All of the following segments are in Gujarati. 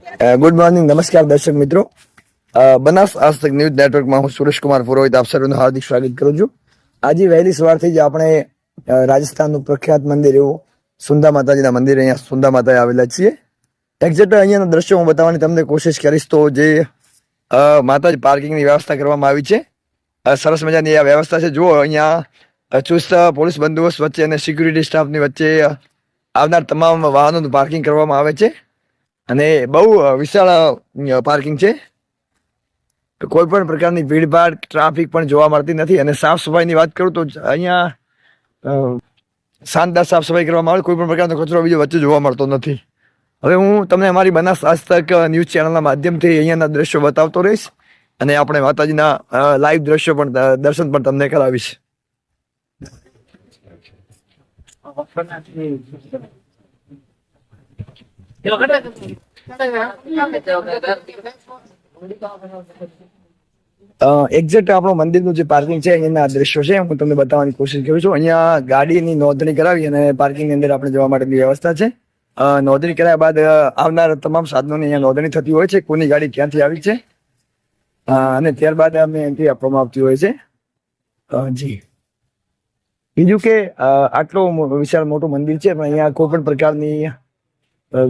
ગુડ મોર્નિંગ, નમસ્કાર દર્શક મિત્રો. બનાસ આજતક ન્યૂઝ નેટવર્કમાં હું સુરેશ કુમાર પુરોહિત આપ સર્વનું હાર્દિક સ્વાગત કરું છું. આજે વહેલી સવારથી જ આપણે રાજસ્થાનનું પ્રખ્યાત મંદિર એવું સુંદા માતાજીના મંદિર અહીંયા સુંદા માતાએ આવેલા છીએ. એક્ઝેક્ટ અહીંયાના દ્રશ્યો હું બતાવવાની તમને કોશિશ કરીશ. તો જે માતાજી પાર્કિંગની વ્યવસ્થા કરવામાં આવી છે, સરસ મજાની આ વ્યવસ્થા છે. જુઓ, અહીંયા ચુસ્ત પોલીસ બંદોબસ્ત વચ્ચે અને સિક્યુરિટી સ્ટાફની વચ્ચે આવનાર તમામ વાહનોનું પાર્કિંગ કરવામાં આવે છે અને બહુ વિશાળ પાર્કિંગ છે. કોઈ પણ પ્રકારની ભીડભાડ ટ્રાફિક પણ જોવા મળતી નથી. અને સાફ સફાઈની વાત કરું તો અહીંયા શાનદાર સાફ સફાઈ કરવામાં આવે. કોઈ પણ પ્રકારનો કચરો બીજો વચ્ચે જોવા મળતો નથી. હવે હું તમને અમારી બનાસ આજતક ન્યૂઝ ચેનલના માધ્યમથી અહીંયાના દ્રશ્યો બતાવતો રહીશ અને આપણે માતાજીના લાઈવ દ્રશ્યો પણ દર્શન પણ તમને કરાવીશ. એક્ઝેક્ટ આપણો મંદિરનું જે પાર્કિંગ છે અહીંયાના દ્રશ્યો છે, હું તમને બતાવવાની કોશિશ કરું છું. અહીંયા ગાડીની નોંધણી કરાવી અને પાર્કિંગની અંદર આપણે જવા માટેની વ્યવસ્થા છે. નોંધણી કર્યા બાદ આવનાર તમામ સાધનોની અહીંયા નોંધણી થતી હોય છે, કોની ગાડી ક્યાંથી આવી છે, અને ત્યારબાદ અમે એન્ટ્રી આપવામાં આવતી હોય છે. જી, બીજું કે આટલો વિશાળ મોટું મંદિર છે, પણ અહીંયા કોઈ પણ પ્રકારની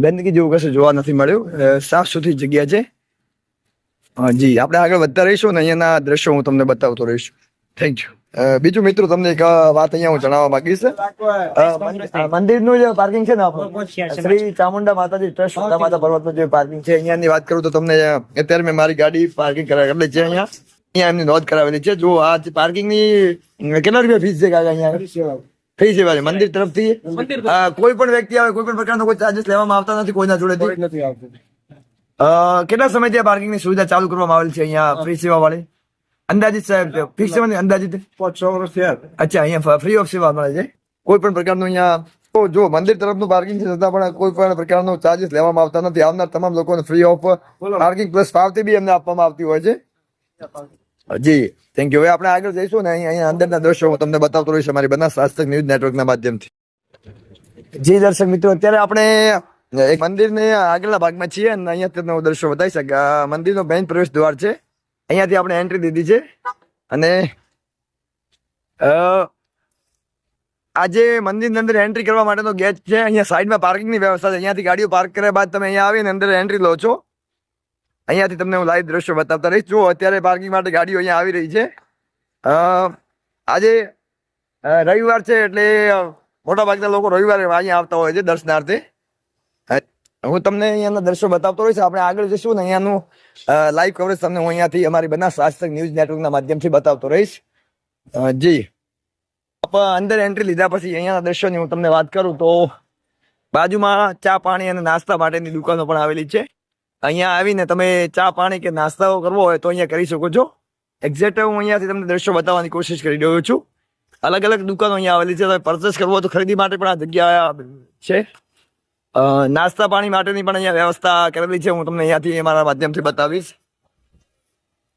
ગંદકી જેવું કશું જોવા નથી મળ્યું. સાફ સુથરી જગ્યા છે. જી, આપણે આગળ વધતા રહીશું ને અહીંયાના દ્રશ્યો હું તમને બતાવતો રહીશ. Thank you. બીજું મિત્રો, તમને એક વાત અહીંયા હું જણાવવા માંગીશ. મંદિરનું જે પાર્કિંગ છે ને, શ્રી ચામુંડા માતાજી ટ્રસ્ટ સુંદા માતા પર્વતનું જે પાર્કિંગ છે, અહીંયાની વાત કરું તો તમને અત્યારે મેં મારી ગાડી પાર્કિંગ કરાવેલી છે. અહીંયા એમની નોંધ કરાવેલી છે. જો આ પાર્કિંગની કેટલા રૂપિયા ફીસ છે કાકા? અહીંયા ફ્રી સેવા છે મંદિર તરફથી. કોઈ પણ વ્યક્તિ આવે, કોઈ પણ પ્રકારનો કોઈ ચાર્જિસ લેવામાં આવતા નથી કોઈના જોડેથી. નથી આવતું. કેટલા સમયથી આ પાર્કિંગની સુવિધા ચાલુ કરવામાં આવેલી છે અહીંયા ફ્રી સેવા વાળી? અંદાજિત સાહેબ, ફિક્સ સેવાની અંદાજિત 5-6 વર્ષ થયા. અચ્છા, અહીંયા ફ્રી ઓફ સેવા મળે છે. કોઈ પણ પ્રકારનું અહીંયા જો મંદિર તરફનું પાર્કિંગ છે, છતાં પણ કોઈ પણ પ્રકારનો ચાર્જિસ લેવામાં આવતા નથી. આવનાર તમામ લોકોને ફ્રી ઓફ પાર્કિંગ પ્લસ પાવતી બી એમને આપવામાં આવતી હોય છે. જી, થેન્ક યુ. હવે આપણે આગળ જઈશું ને અહીંયા અંદરના દ્રશ્યો હું તમને બતાવતો રહીશ અમારી બનાસ આજતક ન્યૂઝ નેટવર્કના માધ્યમથી. જી દર્શક મિત્રો, અત્યારે આપણે એક મંદિરને આગળના ભાગમાં છીએ અને અહીંયા તમને હું દ્રશ્યો બતાવી શકે. મંદિરનો મેઇન પ્રવેશ દ્વાર છે. અહીંયાથી આપણે એન્ટ્રી દીધી છે અને આજે મંદિરની અંદર એન્ટ્રી કરવા માટેનો ગેટ છે. અહીંયા સાઈડમાં પાર્કિંગની વ્યવસ્થા છે. અહીંયાથી ગાડીઓ પાર્ક કર્યા બાદ તમે અહીંયા આવીને અંદર એન્ટ્રી લો છો. અહીંયાથી તમને હું લાઈવ દ્રશ્યો બતાવતા રહીશ. જુઓ, અત્યારે પાર્કિંગ માટે ગાડીઓ અહીંયા આવી રહી છે. આજે રવિવાર છે એટલે મોટા ભાગના લોકો રવિવારે અહીંયા આવતા હોય છે દર્શનાર્થે. હું તમને અહીંયાના દ્રશ્યો બતાવતો રહીશ. આપણે આગળ જઈશું ને અહીંયાનું લાઈવ કવરેજ તમને હું અહીંયાથી અમારી બનાસ આજતક ન્યૂઝ નેટવર્કના માધ્યમથી બતાવતો રહીશ. જી, અંદર એન્ટ્રી લીધા પછી અહીંયાના દ્રશ્યોની હું તમને વાત કરું તો બાજુમાં ચા પાણી અને નાસ્તા માટેની દુકાનો પણ આવેલી છે. અહીંયા આવીને તમે ચા પાણી કે નાસ્તાઓ કરવો હોય તો અહીંયા કરી શકો છો. એક્ઝેક્ટ હું અહીંયાથી તમને દ્રશ્યો બતાવવાની કોશિશ કરી રહ્યો છું. અલગ અલગ દુકાનો અહીંયા આવેલી છે. તમે પરચેસ કરવો હોય તો ખરીદી માટે પણ આ જગ્યા છે. નાસ્તા પાણી માટેની પણ અહીંયા વ્યવસ્થા કરેલી છે. હું તમને અહીંયાથી અમારા માધ્યમથી બતાવીશ.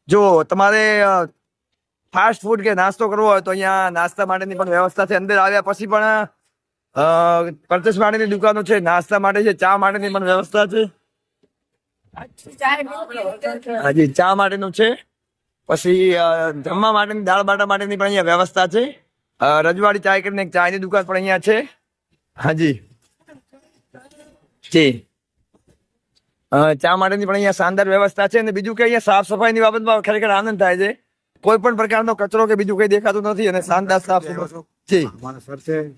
જો તમારે ફાસ્ટ ફૂડ કે નાસ્તો કરવો હોય તો અહીંયા નાસ્તા માટેની પણ વ્યવસ્થા છે. અંદર આવ્યા પછી પણ પરચેસ માટેની દુકાનો છે, નાસ્તા માટે છે, ચા માટેની પણ વ્યવસ્થા છે. હાજી, ચા માટેનું છે. પછી જમવા માટેની દાળ બાટા માટેની પણ અહીંયા વ્યવસ્થા છે. રજવાડી ચાય કરીને એક ચાયની દુકાન પણ અહીંયા છે. હાજી જી, ચા માટેની પણ અહીંયા શાનદાર વ્યવસ્થા છે. અને બીજું કે અહીંયા સાફ સફાઈની બાબતમાં ખરેખર આનંદ થાય છે. કોઈ પણ પ્રકારનો કચરો કે બીજું કઈ દેખાતું નથી અને શાનદાર સાફ જી.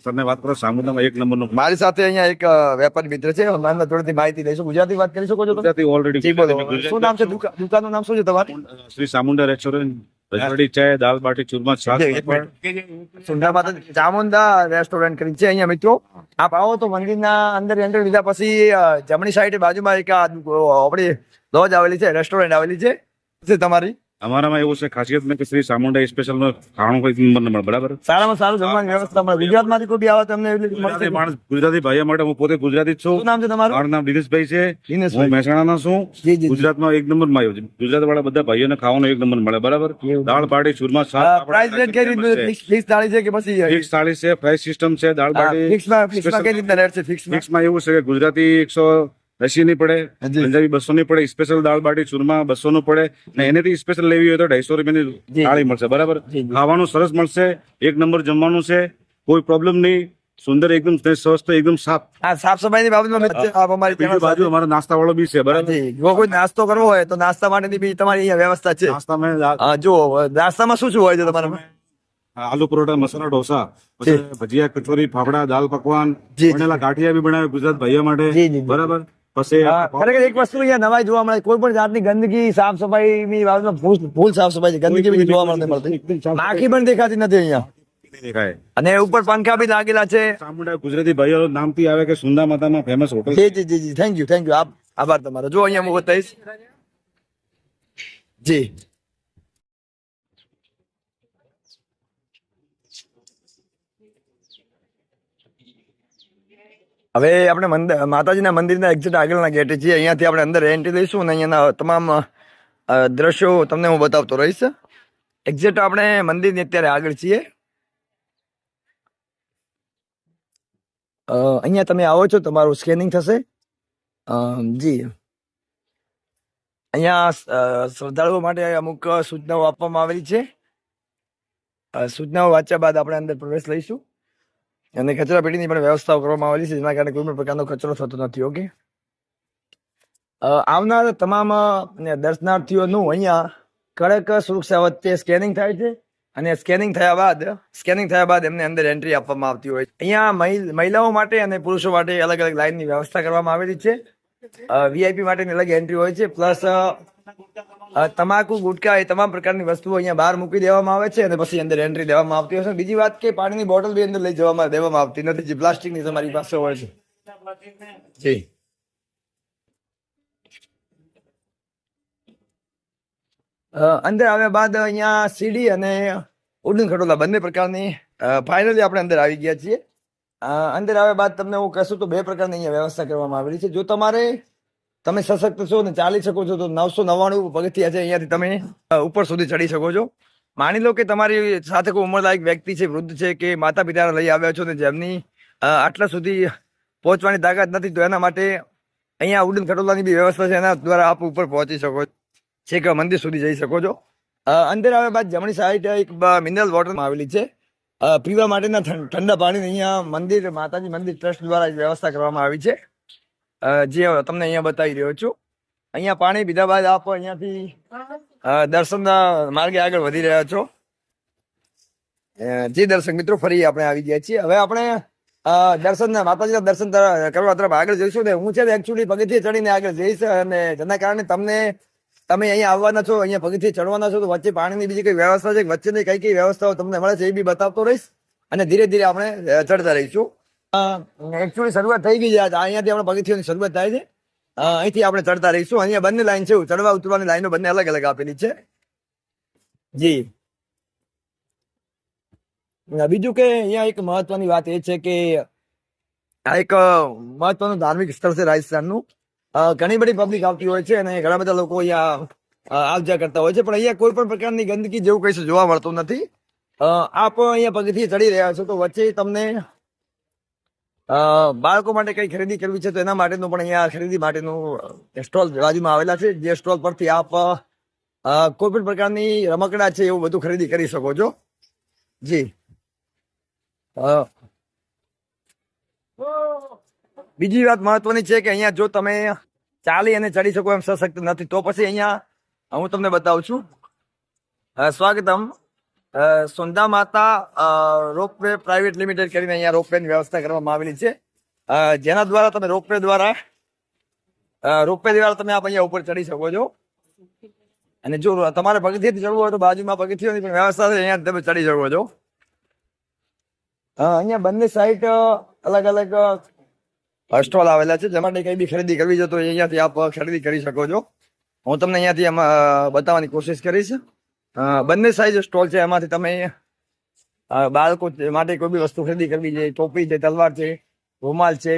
સરને વાત કરો, સામુદામાં 1 નંબરનું. મારી સાથે અહીંયા એક વેપારી મિત્ર છે. મારા જોડેથી માહિતી લઈશું. ગુજરાતી વાત કરી શકો છો? ગુજરાતી ઓલરેડી. શું નામ છે દુકાનનું નામ શું છે તમારું? શ્રી ચામુંડા રેસ્ટોરન્ટ. રજવાડી ચાય, દાળ બાટી, ચૂરમા, છાશ. સુંદા માતા ચામુંડા રેસ્ટોરન્ટ કરી છે અહીંયા મિત્રો. આપ આવો તો મંદિરના અંદર એન્ટ્રી લીધા પછી જમણી સાઈડ બાજુમાં એક આપણી લોજ આવેલી છે, રેસ્ટોરન્ટ આવેલી છે તમારી. અમારામાં એવું છે ખાસિયત કે શ્રી ચામુંડા સ્પેશિયલ નો ખાણું કોઈ નંબર મળે. બરાબર, સારામાં સારું જમવાની વ્યવસ્થા મળે. ગુજરાતમાંથી કોઈ બી આવે તમને માણસ ગુજરાતી ભાઈઓ માટે. હું પોતે ગુજરાતી જ છું. શું નામ છે તમારું? મારું નામ દિનેશભાઈ છે. હું મહેસાણાનો છું. ગુજરાતમાં 1 નંબર માં આવ્યો છે. ગુજરાત વાળા બધા ભાઈઓને ખાવાનો 1 નંબર મળે. બરાબર, દાળ બાટી, ચૂરમા, છાશ. પ્રાઇસ રેટ કઈ રીતનું? ફિક્સ થાળી છે કે પછી ફિક્સ થાળી છે? પ્રાઇસ સિસ્ટમ છે. દાળ બાટી ફિક્સમાં કઈ રીતના રેટ છે? ફિક્સમાં એવું છે કે ગુજરાતી 100 રશી ની પડે, જી. પંજાબી 200 ની પડે, સ્પેશિયલ દાળ બાટી ચૂરમા 200 નું પડે, ને એનેથી સ્પેશિયલ લેવી હોય તો 250 રૂપિયાની જી. થાળી મળશે. બરાબર, જી, જી. ખાવાનું સરસ મળશે, એક નંબર જમવાનું છે, કોઈ પ્રોબ્લેમ નહીં, સુંદર એકદમ સ્વસ્થ એકદમ સાફ. આ સાફ સફાઈની બાબતમાં આપ અમારી બીજી channel બાજુ સાથે- અમારો નાસ્તા વાળો બી છે. બરાબર, જી, જો કોઈ નાસ્તો કરવો હોય તો નાસ્તા માટેની બી તમારી અહીંયા વ્યવસ્થા છે. નાસ્તામાં જો નાસ્તામાં શું શું હોય છે તમારા? આલુ પરોઠા, મસાલા ઢોસા, પછી ભજીયા, કચોરી, ફાફડા, દાલ પકવાન, જી. વણેલા ગાંઠિયા બી બનાવે ગુજરાત ભાઈઓ માટે. જી, જી, જી. બરાબર, પછી ખરેખર એક વસ્તુ અહીંયા નવાઈ જોવા મળે, કોઈ પણ જાતની ગંદકી સાફ સફાઈની બાબતમાં ફૂલ સાફ સફાઈ છે, ગંદકી બી જોવા મળતી, માખી પણ દેખાતી નથી અહીંયા, દેખાય. અને ઉપર પંખા બી લાગેલા છે. ચામુંડા ગુજરાતી ભાઈઓ નામથી આવે કે સુંદા માતામાં ફેમસ હોટલ. જી જી જી જી, થેન્ક યુ આભાર તમારો. જો અહીંયા હું બતાવીશ. જી, હવે આપણે માતાજીના મંદિરના એક્ઝેક્ટ આગળના ગેટે છીએ. અહીંયાથી આપણે અંદર એન્ટ્રી લઈશું અને અહીંયાના તમામ દ્રશ્યો તમને હું બતાવતો રહીશ. એક્ઝેક્ટ આપણે મંદિરની અત્યારે આગળ છીએ. અહીંયા તમે આવો છો, તમારું સ્કેનિંગ થશે. જી, અહીંયા શ્રદ્ધાળુઓ માટે અમુક સૂચનાઓ આપવામાં આવેલી છે. સૂચનાઓ વાંચ્યા બાદ આપણે અંદર પ્રવેશ લઈશું, અને કચરા પેટીની પણ વ્યવસ્થાઓ કરવામાં આવેલી છે, જેના કારણે કોઈ પણ પ્રકારનો કચરો થતો નથી. ઓકે, આવનાર તમામ દર્શનાર્થીઓનું અહીંયા કડક સુરક્ષા વચ્ચે સ્કેનિંગ થાય છે, અને સ્કેનિંગ થયા બાદ એમને અંદર એન્ટ્રી આપવામાં આવતી હોય છે. અહીંયા મહિલાઓ માટે અને પુરુષો માટે અલગ અલગ લાઇનની વ્યવસ્થા કરવામાં આવેલી છે. વીઆઈપી માટેની અલગ એન્ટ્રી હોય છે, પ્લસ તમાકુ, ગુટકા એ તમામ પ્રકારની વસ્તુઓ અહીંયા બહાર મૂકી દેવામાં આવે છે, અને પછી અંદર એન્ટ્રી દેવામાં આવતી હોય છે. બીજી વાત કે પાણીની બોટલ બી અંદર લઈ દેવામાં આવતી નથી, જે પ્લાસ્ટિકની તમારી પાસે હોય છે. જી, અંદર આવ્યા બાદ અહીંયા સીડી અને ઉડન ખટોલા બંને પ્રકારની ફાઇનલી આપણે અંદર આવી ગયા છીએ. અંદર આવ્યા બાદ તમને હું કહેશું તો 2 પ્રકારની અહીંયા વ્યવસ્થા કરવામાં આવેલી છે. જો તમે સશક્ત છો ને ચાલી શકો છો તો 999 પગથિયા છે, અહીંયાથી તમે ઉપર સુધી ચડી શકો છો. માની લો કે તમારી સાથે કોઈ ઉંમરલાયક વ્યક્તિ છે, વૃદ્ધ છે, કે માતા પિતાને લઈ આવ્યા છો ને જેમની આટલા સુધી પહોંચવાની તાકાત નથી, તો એના માટે અહીંયા ઉડન ખટોલાની બી વ્યવસ્થા છે, એના દ્વારા આપ ઉપર પહોંચી શકો છો, છેક મંદિર સુધી જઈ શકો છો. અંદર આવ્યા બાદ જમણી સાઈડ એક મિનરલ વોટર આવેલી છે. પીવા માટેના ઠંડા પાણીની અહીંયા માતાજી મંદિર ટ્રસ્ટ દ્વારા વ્યવસ્થા કરવામાં આવી છે, જે તમને અહીંયા બતાવી રહ્યો છું. અહીંયા પાણી પીધા બાદ આપ અહીંયાથી દર્શનના માર્ગે આગળ વધી રહ્યા છો. જી દર્શક મિત્રો, ફરી આપણે આવી ગયા છીએ. હવે આપણે માતાજીના દર્શન કરવા તરફ આગળ જઈશું. ને હું છે એકચ્યુઅલી પગથિયે ચડીને આગળ જઈશ, અને જેના કારણે તમે અહીંયા આવવાના છો, અહીંયા પગથિયે ચડવાના છો, તો વચ્ચે પાણીની બીજી કઈ વ્યવસ્થા છે, વચ્ચેની કઈ વ્યવસ્થાઓ તમને મળે છે એ બી બતાવતો રહીશ, અને ધીરે ધીરે આપણે ચડતા રહીશું. એકચ્યુઅલી શરૂઆત થઈ ગઈ છે, અહીંયાથી આપણે પગથિયાની શરૂઆત થાય છે, અહીંથી આપણે ચડતા રહીશું. અહીંયા બંને લાઈન છે, ચડવા ઉતરવાની લાઈનો બંને અલગ અલગ આપેલી છે. જી, બીજું કે અહીંયા એક મહત્વની વાત એ છે કે આ એક મહત્વનું ધાર્મિક સ્થળ છે રાજસ્થાનનું. ઘણી બધી પબ્લિક આવતી હોય છે, અને ઘણા બધા લોકો અહીંયા આવ-જા કરતા હોય છે, પણ અહીંયા કોઈ પણ પ્રકારની ગંદકી જેવું કઈ જોવા મળતું નથી. આપ અહીંયા પગથિયે ચડી રહ્યા છો તો વચ્ચે તમને બાળકો માટે કઈ ખરીદી કરવી છે તો એના માટેનું પણ અહીંયા ખરીદી માટેનું સ્ટોલ બાજુમાં આવેલા છે, જે સ્ટોલ પરથી આપ કોઈ પણ પ્રકારની રમકડા છે એવું બધું ખરીદી કરી શકો છો. જી, બીજી વાત મહત્વની છે કે અહીંયા જો તમે ચાલી અને ચડી શકો એમ સશક્ત નથી, તો પછી અહીંયા હું તમને બતાવું છું. સ્વાગતમ સોંદા માતા રોપવે પ્રાઇવેટ લિમિટેડ કરીને અહીંયા રોપવેની વ્યવસ્થા કરવામાં આવેલી છે, જેના દ્વારા તમે રોપવે દ્વારા તમે આપ અહીંયા ઉપર ચડી શકો છો. અને જો તમારે પગથિયેથી ચડવું હોય તો બાજુમાં પગથિયાની પણ વ્યવસ્થા છે, અહીંયા તમે ચડી શકો છો. અહીંયા બંને સાઈડ અલગ અલગ સ્ટોલ આવેલા છે, જેમાં કઈ બી ખરીદી કરવી છે તો અહીંયાથી આપ ખરીદી કરી શકો છો. હું તમને અહીંયાથી બતાવવાની કોશિશ કરીશ. બંને સાઈઝ સ્ટોલ છે, એમાંથી તમે બાળકો માટે કોઈ બી વસ્તુ ખરીદી કરવી છે, ટોપી છે, તલવાર છે, રૂમાલ છે,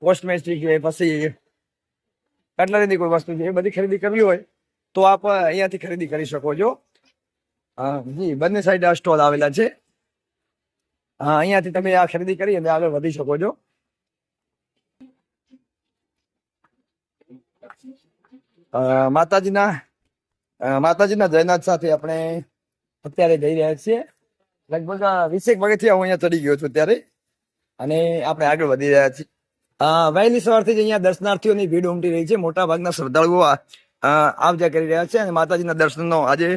કોસ્મેટિક છે, પછી કટલરીની કોઈ વસ્તુ છે, એ બધી ખરીદી કરવી હોય તો આપ અહીંયાથી ખરીદી કરી શકો છો. જી, બંને સાઈડ આ સ્ટોલ આવેલા છે. અહીંયાથી તમે આ ખરીદી કરી અને આગળ વધી શકો છો. માતાજીના જયનાથ સાથે આપણે અત્યારે જઈ રહ્યા છીએ. લગભગ 20 પગથિયા હું અહીંયા ચડી ગયો છું અત્યારે, અને આપણે આગળ વધી રહ્યા છીએ. વહેલી સવારથી જ અહીંયા દર્શનાર્થીઓની ભીડ ઉમટી રહી છે. મોટા ભાગના શ્રદ્ધાળુઓ આવ જા કરી રહ્યા છે, અને માતાજીના દર્શનનો આજે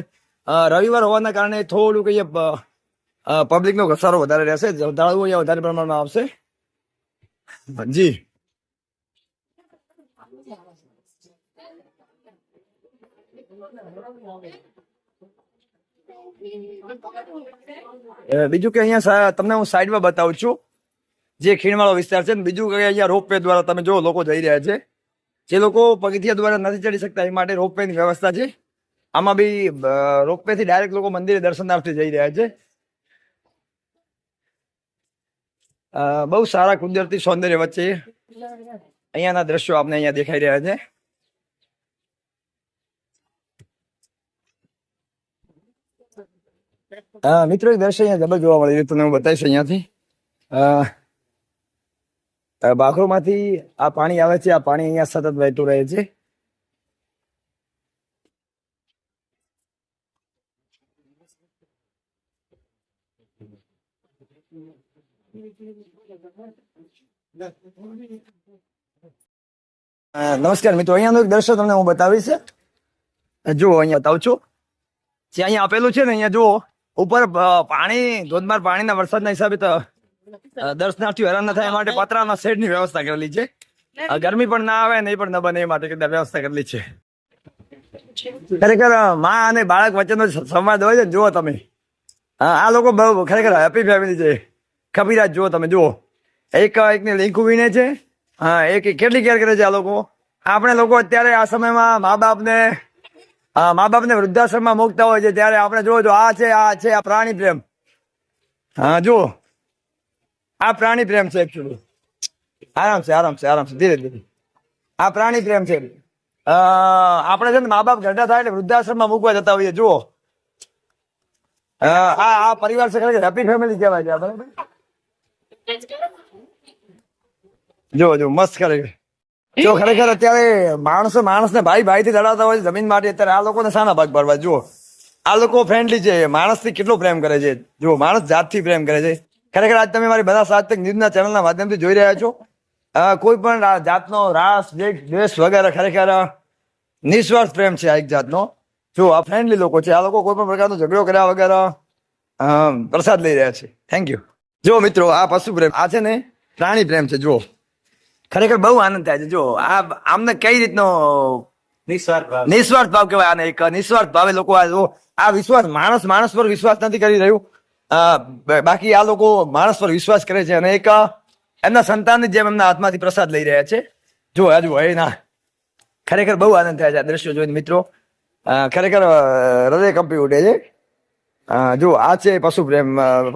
રવિવાર હોવાના કારણે થોડુંક અહીંયા પબ્લિકનો ઘસારો વધારે રહેશે. શ્રદ્ધાળુઓ અહીંયા વધારે પ્રમાણમાં આવશે. જી બીજું કે અહીંયા તમને હું સાઈડમાં બતાવું છું, જે ખીણવાળો વિસ્તાર છે. બીજું કે અહીંયા રોપવે દ્વારા તમે જો લોકો જઈ રહ્યા છે. જે લોકો પગથિયા દ્વારા નથી ચડી શકતા એ માટે રોપવે ની વ્યવસ્થા છે. આમાં બી રોપવે થી ડાયરેક્ટ લોકો મંદિરે દર્શનાર્થે જઈ રહ્યા છે. બહુ સારા કુદરતી સૌંદર્ય વચ્ચે અહીંયાના દ્રશ્યો આપણે અહીંયા દેખાઈ રહ્યા છે. મિત્રો એક દ્રશ્ય અહીંયા જબર જોવા મળી રહ્યું તમને હું બતાવીશ. અહીંયાથી બાખરોમાંથી આ પાણી આવે છે. આ પાણી અહીંયા સતત વહેતું રહે છે. નમસ્કાર મિત્રો, અહીંયાનું એક દ્રશ્ય તમને હું બતાવીશ. જો અહીંયા બતાવું છું, જે અહીંયા આપેલું છે ને, અહીંયા જુઓ ઉપર પાણી, ધોધમાર પાણીના વરસાદના હિસાબે દર્શનાર્થીઓ હેરાન ન થાય એ માટે પતરાના શેડની વ્યવસ્થા કરેલી છે. ગરમી પણ ના આવે ને એ પણ ન બને એ માટે વ્યવસ્થા કરેલી છે. ખરેખર માં અને બાળક વચ્ચેનો સંવાદ હોય છે. જુઓ તમે, આ લોકો બહુ ખરેખર હેપી ફેમિલી છે. ખબીરાજ જુઓ તમે, જુઓ એકને લીંકુ વીણે છે. એક કેટલી કેર કરે છે આ લોકો. આપણે લોકો અત્યારે આ સમયમાં મા બાપને વૃદ્ધાશ્રમમાં મૂકતા હોય છે, ત્યારે આપણે જોવો આ છે આ પ્રાણી પ્રેમ. હા જુઓ, આ પ્રાણી પ્રેમ છે. એકચ્યુઅલી આરામ છે ધીરે ધીરે. આ પ્રાણી પ્રેમ છે. આપણે છે ને મા બાપ ઘરડા થાય એટલે વૃદ્ધાશ્રમમાં મૂકવા જતા હોઈએ. જુઓ આ પરિવાર છે, ખરેખર હેપી ફેમિલી કહેવાય છે. બરાબર, જો મસ્ત ખરેખર. જો ખરેખર અત્યારે માણસને ભાઈ થી લડાતા હોય જમીન માટે. અત્યારે આ લોકોને શાના ભાગ પાડવા. જુઓ આ લોકો ફ્રેન્ડલી છે, માણસથી કેટલો પ્રેમ કરે છે. જો માણસ જાતથી પ્રેમ કરે છે. ખરેખર આજ તમે મારી બધા સાર્થક ન્યૂઝના ચેનલના માધ્યમથી જોઈ રહ્યા છો. કોઈ પણ જાતનો રાસ દ્વેષ વગેરે, ખરેખર નિસ્વાર્થ પ્રેમ છે આ એક જાતનો. જો આ ફ્રેન્ડલી લોકો છે. આ લોકો કોઈ પણ પ્રકારનો ઝઘડો કર્યા વગર પ્રસાદ લઈ રહ્યા છે. Thank you. જો મિત્રો, આ પશુ પ્રેમ, આ છે ને પ્રાણી પ્રેમ છે. જુઓ ખરેખર બહુ આનંદ થાય છે. જો આમને કઈ રીતનો નિસ્વાર્થ ભાવ કહેવાય. આને એક નિસ્વાર્થ ભાવે લોકો આ વિશ્વાસ, માણસ પર વિશ્વાસ નથી કરી રહ્યું. બાકી આ લોકો માણસ પર વિશ્વાસ કરે છે, અને એક એમના સંતાનની જેમ એમના હાથમાંથી પ્રસાદ લઈ રહ્યા છે. જો હજુ ના ખરેખર બહુ આનંદ થાય છે આ દ્રશ્યો જોઈને મિત્રો. ખરેખર હૃદય કંપી ઉઠે છે. જો આ છે પશુ પ્રેમ,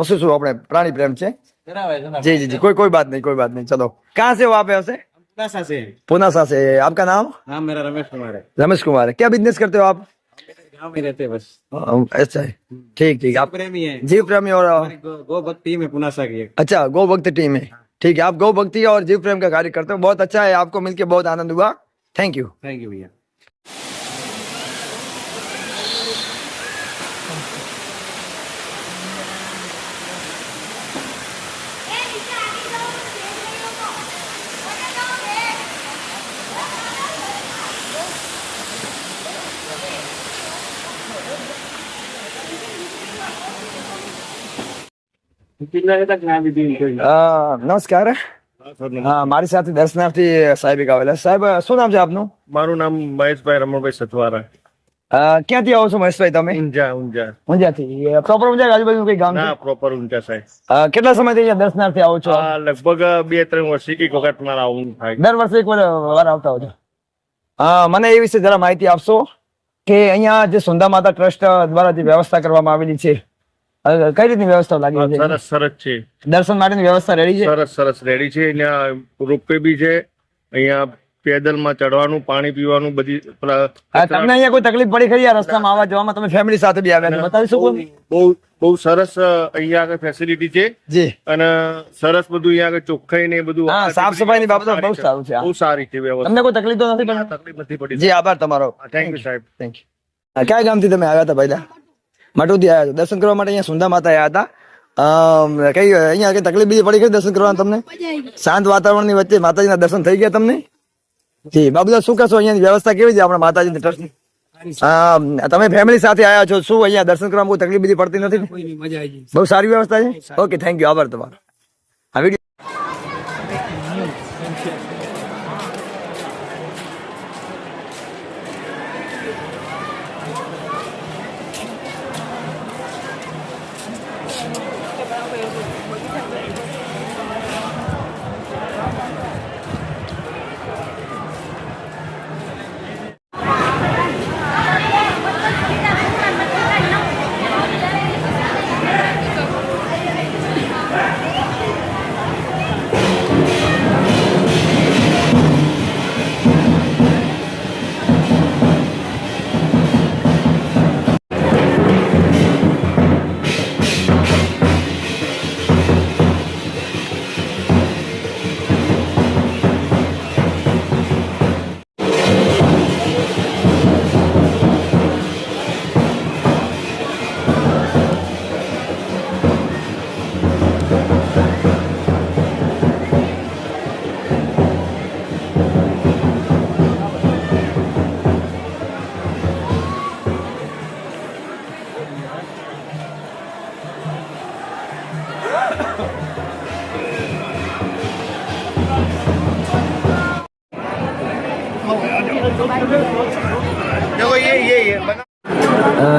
શું આપણે પ્રાણી પ્રેમ છે. जी कोई बात नहीं चलो. कहाँ से हो आप? यहाँ से पुनासा से. आपका नाम? हाँ, मेरा रमेश कुमार है. क्या बिजनेस करते हो आप? गाँव में रहते हैं बस. अच्छा है, ठीक. आप प्रेमी है, जीव प्रेमी और गौ भक्ति में पुनासा की. अच्छा, गौ भक्ति टीम है. ठीक है, आप गौ भक्ति और जीव प्रेम का कार्य करते हो. बहुत अच्छा है, आपको मिलकर बहुत आनंद हुआ. थैंक यू भैया. નમસ્કાર. હા, મારી સાથે દર્શનાર્થી સાહેબ એક આવેલા. સાહેબ શું નામ છે આપનું? મારું નામ મહેશભાઈ રમણભાઈ સથવારા. ક્યાંથી આવો છો મહેશભાઈ તમે? ઊંઝાથી. પ્રોપર ઊંઝા આજુબાજુ કઈ ગામ? ના, પ્રોપર ઊંઝા સાહેબ. કેટલા સમયથી અહીંયા દર્શનાર્થી આવો છો? લગભગ 2-3 વર્ષ એક વખત મારા આવું થાય. દર વર્ષે એક વાર આવતા હો છો. મને એ વિશે જરા માહિતી આપશો કે અહીંયા જે સુંદા માતા ટ્રસ્ટ દ્વારા જે વ્યવસ્થા કરવામાં આવેલી છે, કઈ રીતની વ્યવસ્થા લાગી છે? સરસ છે. દર્શન માટેની વ્યવસ્થા રેડી છે? સરસ રેડી છે. અહીંયા રોપવે બી છે. અહીંયા પેદલ માં ચડવાનું, પાણી પીવાનું બધી. તમને અહીંયા કોઈ તકલીફ પડી ખરી આ રસ્તામાં આવવા જવામાં? તમે ફેમિલી સાથે બી આવ્યા, બતાવી શકો? બહુ બહુ સરસ અહીંયા આગળ ફેસિલિટી છે જી અને સરસ બધું અહીંયા આગળ ચોખ્ખાઈ ને બધું હા સાફ સફાઈની બાબતે બહુ સારું છે બહુ સારી છે વ્યવસ્થા. તમને કોઈ તકલીફ તો નથી પડી? તકલીફ નથી પડી. જી આભાર તમારો. થેન્ક યુ સાહેબ. Thank you. કયા ગામથી તમે આવ્યા હતા પહેલા? માટુથી આવ્યા હતા દર્શન કરવા માટે. અહીંયા સુંદા માતા આવ્યા હતા. કઈ અહીંયા કઈ તકલીફ બીજી પડી ગઈ દર્શન કરવાનું તમને? શાંત વાતાવરણની વચ્ચે માતાજીના દર્શન થઈ ગયા તમને? જી બાબુલા શું કહેશો, અહીંયાની વ્યવસ્થા કેવી છે આપણા માતાજીની ટ્રસ્ટની? તમે ફેમિલી સાથે આવ્યા છો, શું અહીંયા દર્શન કરવામાં કોઈ તકલીફ બીજી પડતી નથી? મજા આવી ગઈ. બહુ સારી વ્યવસ્થા છે. ઓકે થેન્ક યુ, આભાર તમારો. આ વિડીયો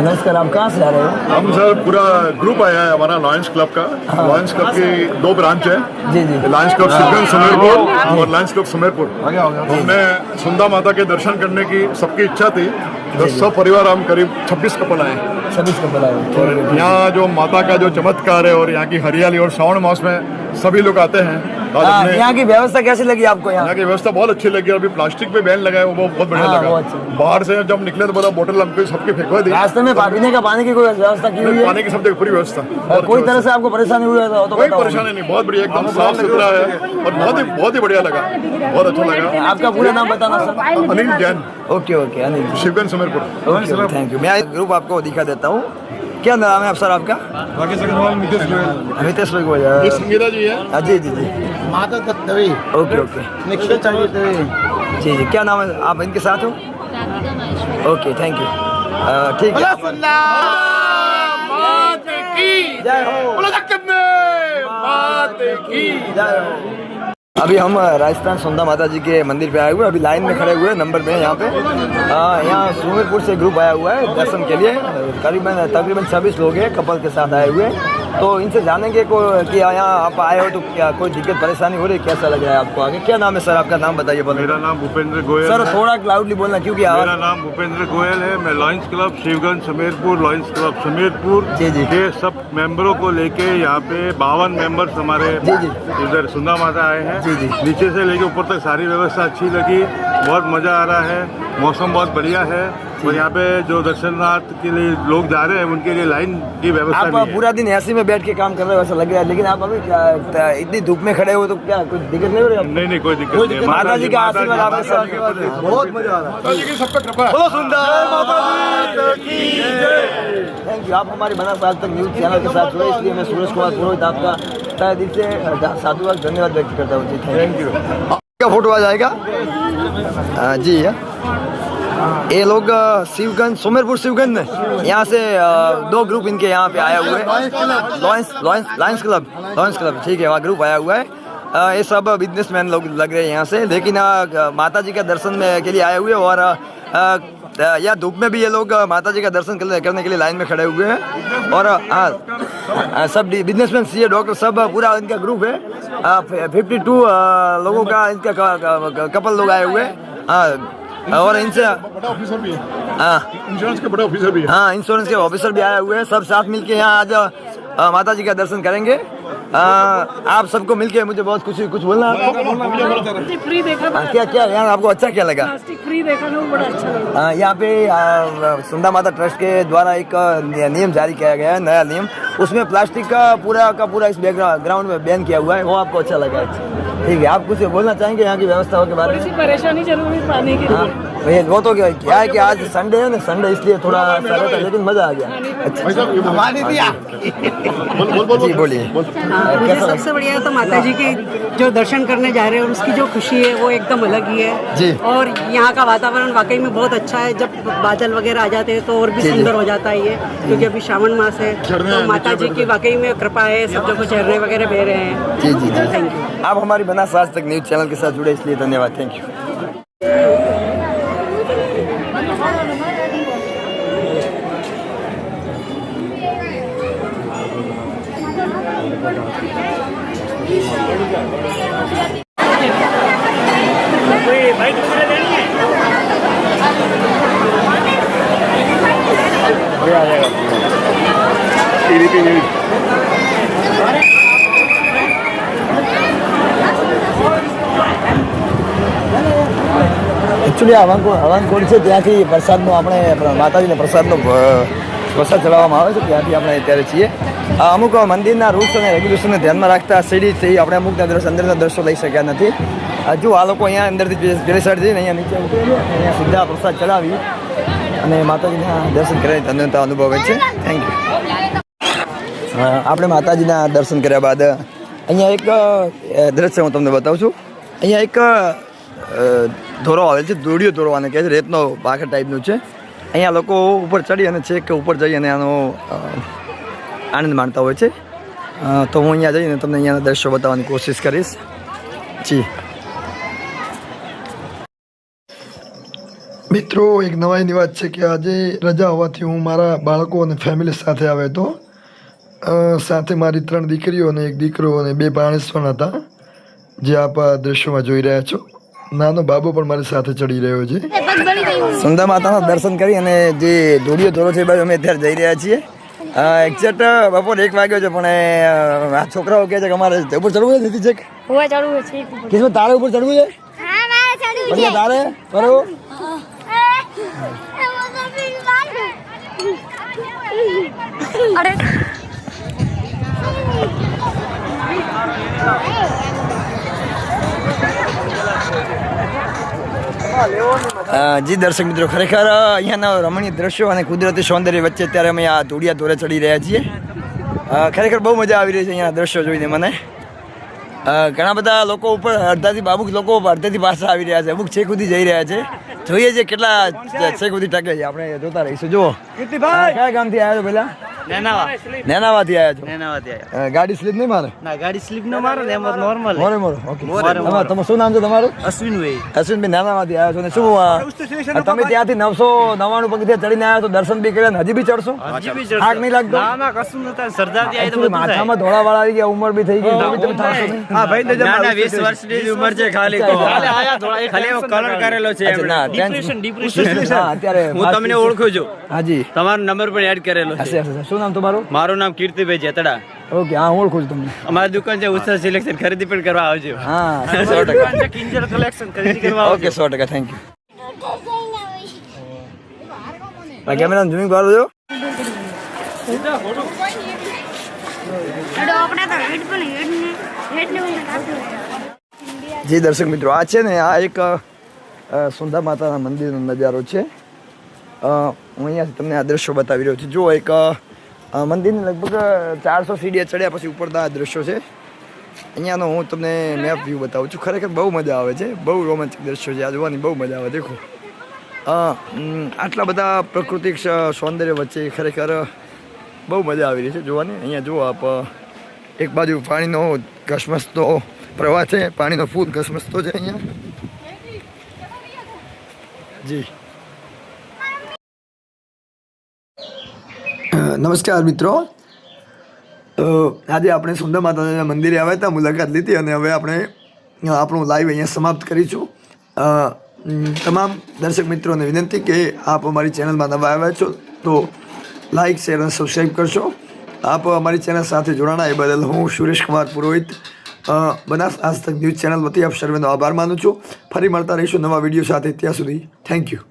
नमस्कार, आप कहाँ से आ रहे हो? हम सर पूरा ग्रुप आया है हमारा लॉयंस क्लब का। लॉयंस क्लब की 2 ब्रांच है, जी जी लॉयंस क्लब शिवगंज सुमेरपुर और लॉयंस क्लब सुमेरपुर। हमने सुंदा माता के दर्शन करने की सबकी इच्छा थी, तो सब परिवार हम करीब 26 कपल आए। 26 कपल आए हो। और यहाँ जो माता का जो चमत्कार है और यहाँ की हरियाली और श्रावण मास में सभी लोग आते हैं। आज हमने यहाँ की व्यवस्था कैसी लगी आपको? यहाँ यहाँ की व्यवस्था बहुत अच्छी लगी। अभी प्लास्टिक पे बैन लगा है, वो बहुत बढ़िया हाँ, लगा। बहुत अच्छा। बाहर से जब निकले तो बोला बोतल हमको सबकी फेंकवा दी। रास्ते में पीने का पानी की कोई व्यवस्था की हुई है? पानी की सब जगह पूरी व्यवस्था। बहुत कोई अच्छी तरह से आपको परेशानी हुई है तो कोई बताओ। परेशानी नहीं, बहुत बढ़िया, एकदम साफ सुथरा है और बहुत ही बढ़िया लगा, बहुत अच्छा लगा। आपका पूरा नाम बताना sir. Anil Jain, okay okay Anil ji. Shivganj Sumerpur. Okay thank you. मैं ग्रुप आपको दिखा देता हूँ। क्या नाम है आप सर आपका? राकेश अग्रवाल, नितेश गोयल। नितेश ये भाई। संगीता जी है। जी जी जी माता दत्तवी ओके ओके निक्षय चाहिए जी जी। क्या नाम है, आप इनके साथ हो? Okay thank you. ठीक है। जय हो जय हो। अभी हम राजस्थान सुंदा माता जी के मंदिर पे आए हुए हैं। अभी लाइन में खड़े हुए हैं, नंबर पे हैं यहाँ पे। यहाँ सुमेरपुर से ग्रुप आया हुआ है दर्शन के लिए। तकरीबन 26 लोग हैं, कपल के साथ आए हुए हैं। तो इनसे जानेंगे कि यहाँ आप आए हो तो क्या कोई दिक्कत परेशानी हो रही, कैसा लग रहा है आपको? आगे क्या नाम है सर आपका? नाम बताइए। मेरा नाम भूपेंद्र गोयल सर है। थोड़ा लाउडली बोलना क्योंकि मेरा नाम भूपेंद्र गोयल है। मैं lions club Shivganj Sumerpur, lions club Sumerpur ji, जी। के सब मेंबरों को लेके यहाँ पे 52 मेंबर्स हमारे जी, जी। इधर सुंदा माता आए हैं। जी, जी। नीचे से लेके ऊपर तक सारी व्यवस्था अच्छी लगी, बहुत मजा आ रहा है, मौसम बहुत बढ़िया है। और यहाँ पे जो दर्शनार्थ के लिए लोग जा रहे हैं उनके लिए लाइन की व्यवस्था आप नहीं है। पूरा दिन ऐसे में बैठ के काम कर रहे हो ऐसा लग रहा है, लेकिन आप अभी इतनी धूप में खड़े हो तो क्या कुछ दिक्कत नहीं हो रही आपको? नहीं कोई दिक्कत नहीं है। माता जी का आशीर्वाद आपके साथ है। बहुत मजा आ रहा है। माता जी की सब पे कृपा है। बोलो सुंदर माता की जय। Thank you. आप हमारे बना साल तक न्यूज चैनल के साथ जुड़े, इसलिए मैं सूरज कुमार पुरोहित आपका तहे दिल से साधुवाद धन्यवाद व्यक्त करता हूँ जी। Thank you. क्या फोटो आ जाएगा? जी ये लोग शिवगंज सुमेरपुर शिवगंज में यहाँ से 2 ग्रुप इनके यहाँ पे आया हुआ है। लॉयंस क्लब ठीक है, वहाँ ग्रुप आया हुआ है। ये सब बिजनेसमैन लोग लग रहे हैं यहाँ से, लेकिन माता जी का दर्शन के लिए आए हुए हैं। और या धूप में भी ये लोग माता जी का दर्शन करने के लिए लाइन में खड़े हुए हैं। और हाँ सब बिजनेसमैन सीए डॉक्टर सब पूरा इनका ग्रुप है। 52 लोगों का इनका कपल लोग आए हुए हैं। हाँ और इनसे बड़ा ऑफिसर भी है। हाँ इंश्योरेंस के बड़े ऑफिसर भी है। हाँ इंश्योरेंस के ऑफिसर भी आए हुए हैं। सब साथ मिलके यहाँ आज माता जी का दर्शन करेंगे। आप सबको मिलके मुझे बहुत खुशी, कुछ बोलना है आपको? मुझे फ्री देखा हाँ, क्या क्या यहाँ आपको अच्छा क्या लगा? प्लास्टिक फ्री देखा ना, वो बड़ा अच्छा लगा। यहाँ पे सुंदा माता ट्रस्ट के द्वारा एक नियम जारी किया गया है, नया नियम। उसमें प्लास्टिक का पूरा इस ग्राउंड में बैन किया हुआ है, वो आपको अच्छा लगा है? ठीक है, आप कुछ बोलना चाहेंगे यहाँ की व्यवस्थाओं के बारे थोड़ी में? सी परेशानी जरूर हुई पानी के हाँ लिए। भैया, वो तो क्या है कि आज संडे है ना, संडे इसलिए थोड़ा सारा था, लेकिन मजा आ गया। अच्छा जी बोलिए। मुझे सबसे बढ़िया तो माता जी के जो दर्शन करने जा रहे हैं उसकी जो खुशी है वो एकदम अलग ही है जी। और यहाँ का वातावरण वाकई में बहुत अच्छा है। जब बादल वगैरह आ जाते हैं तो और भी जी, जी। सुंदर हो जाता है ये, क्योंकि अभी श्रावण मास है तो माता जी की वाकई में कृपा है, सब जगह झरने वगैरह बह रहे हैं। जी जी जी, थैंक यू। आप हमारी बनास आज तक न्यूज चैनल के साथ जुड़े इसलिए धन्यवाद, थैंक यू। એકચ્યુઅલી હવનકુંડ છે ત્યાંથી પ્રસાદનો આપણે માતાજીને પ્રસાદનો પ્રસાદ ચડાવવામાં આવે છે, ત્યાંથી આપણે અત્યારે છીએ. અમુક મંદિરના રૂલ્સ અને રેગ્યુલેશનને ધ્યાનમાં રાખતા સીડીથી આપણે અમુકના અંદરના દ્રશ્યો લઈ શક્યા નથી. હજુ આ લોકો અહીંયા અંદરથી પેલી સાઈડ જઈને અહીંયા નીચે ઉતરે છે, અહીંયા સીધા પ્રસાદ ચડાવી અને માતાજીના દર્શન કરીને ધન્યતા અનુભવે છે. Thank you. આપણે માતાજીના દર્શન કર્યા બાદ અહીંયા એક દ્રશ્ય હું તમને બતાવું છું. અહીંયા એક દોરો આવેલ છે, દોડિયો દોરો આને કહે છે, રેતનો ભાખર ટાઈપનું છે. અહીંયા લોકો ઉપર ચડી અને છેક ઉપર જઈ અને આનો આનંદ માણતા હોય છે. તો હું અહીંયા જઈને તમને અહીંયાના દ્રશ્યો બતાવવાની કોશિશ કરીશ. જી મિત્રો, એક નવાઈની વાત છે કે આજે રજા હોવાથી હું મારા બાળકો અને ફેમિલી સાથે આવ્યો હતો. સાથે મારી 3 દીકરીઓ અને 1 દીકરો અને 2 ભાણેજ પણ હતા, જે આપ આ દ્રશ્યોમાં જોઈ રહ્યા છો. નાનો બાબો પણ મારી સાથે ચડી રહ્યો છે. સુંદા માતાના દર્શન કરી અને જે દોડિયો દોરો છે એ બાજુ અમે અત્યારે જઈ રહ્યા છીએ. એક્ઝેક્ટ બપોર 1 વાગ્યો છે, પણ આ છોકરાઓ કહે છે કે અમારે ઉપર ચડવું છે. દીધી છે કે हुआ चढ़ू है કિસ્મત તારે ઉપર ચડવું છે? પછી તારે બરોબર. अरे જી દર્શક મિત્રો, ખરેખર અહીંયાના રમણીય દ્રશ્યો અને કુદરતી સૌંદર્ય વચ્ચે અત્યારે અમે આ ધોળિયા દોરે ચડી રહ્યા છીએ. ખરેખર બહુ મજા આવી રહી છે અહીંયા દ્રશ્યો જોઈને મને. ઘણા બધા લોકો ઉપર અડધાથી અમુક લોકો અડધેથી પાછા આવી રહ્યા છે, અમુક છેક સુધી જઈ રહ્યા છે. જોઈએ છે કેટલા છેક સુધી ટકે છે, આપણે જોતા રહીશું. જુઓ કયા ગામથી આવ્યા છો? પેલા નેનાવાથી આવ્યા છો. ગાડી સ્લીપ નહીં મારે? ના, ગાડી સ્લીપ ન મારો ને, એમ નોર્મલ. મોરે ઓકે. તમારું શું નામ છે તમારું? અશ્વિનભાઈ. અશ્વિનભાઈ નાનામાંથી આવ્યા છો ને શું તમે ત્યાંથી 999 પગથિયા ચડીને આવ્યા છો, દર્શન બી કર્યા ને હજી બી ચડશો? થાક નહીં લાગતો? ના ના, કશું નતા. સરદારજી આવી તો બધું થાય. માથામાં ધોળા વાળા આવી ગયા, ઉંમર બી થઈ ગઈ, તો બી તમે થાકશો નહીં? ના ના, 20 વર્ષની જ ઉંમર છે ખાલી. ખાલી એવો કલર કરેલો છે. ના, ડિપ્રેશન. હા, અત્યારે હું તમને ઓળખું છું. હાજી. તમારો નંબર પણ એડ કરેલો છે. હશે, હશે. શું નામ તમારું? મારું નામ કીર્તિભાઈ જેતડા. ઓકે, હા, હું ઓળખું છું તમને. અમારી દુકાન છે ઉત્સવ સિલેક્શન, ખરીદી પણ કરવા આવજો. હા, 100%. કિંજલ કલેક્શન ખરીદી કરવા okay, 100%. Thank you. Camera zooming કરો છો. જી દર્શક મિત્રો, આ છે ને આ એક સુંદા માતાના મંદિરનો નજારો છે. હું અહીંયાથી તમને આ દ્રશ્યો બતાવી રહ્યો છું. જુઓ, એક મંદિરની લગભગ 400 સીડીએ ચડ્યા પછી ઉપરના આ દ્રશ્યો છે. અહીંયાનો હું તમને મેપ વ્યૂ બતાવું છું. ખરેખર બહુ મજા આવે છે, બહુ રોમાંચક દ્રશ્યો છે. આ જોવાની બહુ મજા આવે. દેખો, આટલા બધા પ્રાકૃતિક સૌંદર્ય વચ્ચે ખરેખર બહુ મજા આવી રહી છે જોવાની. અહીંયા જુઓ આપ, એક બાજુ પાણીનો ઘસમસતો પ્રવાહ છે, પાણીનો ફૂલ ઘસમસતો છે અહીંયા. જી નમસ્કાર મિત્રો, આજે આપણે સુંદા માતાજીના મંદિરે આવ્યા હતા, મુલાકાત લીધી અને હવે આપણે આપણું લાઈવ અહીંયા સમાપ્ત કરીશું. તમામ દર્શક મિત્રોને વિનંતી કે આપ અમારી ચેનલમાં નવા આવ્યા છો તો લાઈક, શેર અને સબસ્ક્રાઈબ કરશો. આપ અમારી ચેનલ સાથે જોડાણા એ બદલ હું સુરેશ કુમાર પુરોહિત બનાસ આજ તક ન્યૂઝ ચેનલ વતી આપ સર્વેનો આભાર માનું છું. ફરી મળતા રહીશું નવા વિડીયો સાથે. ત્યાં સુધી થેન્ક યુ.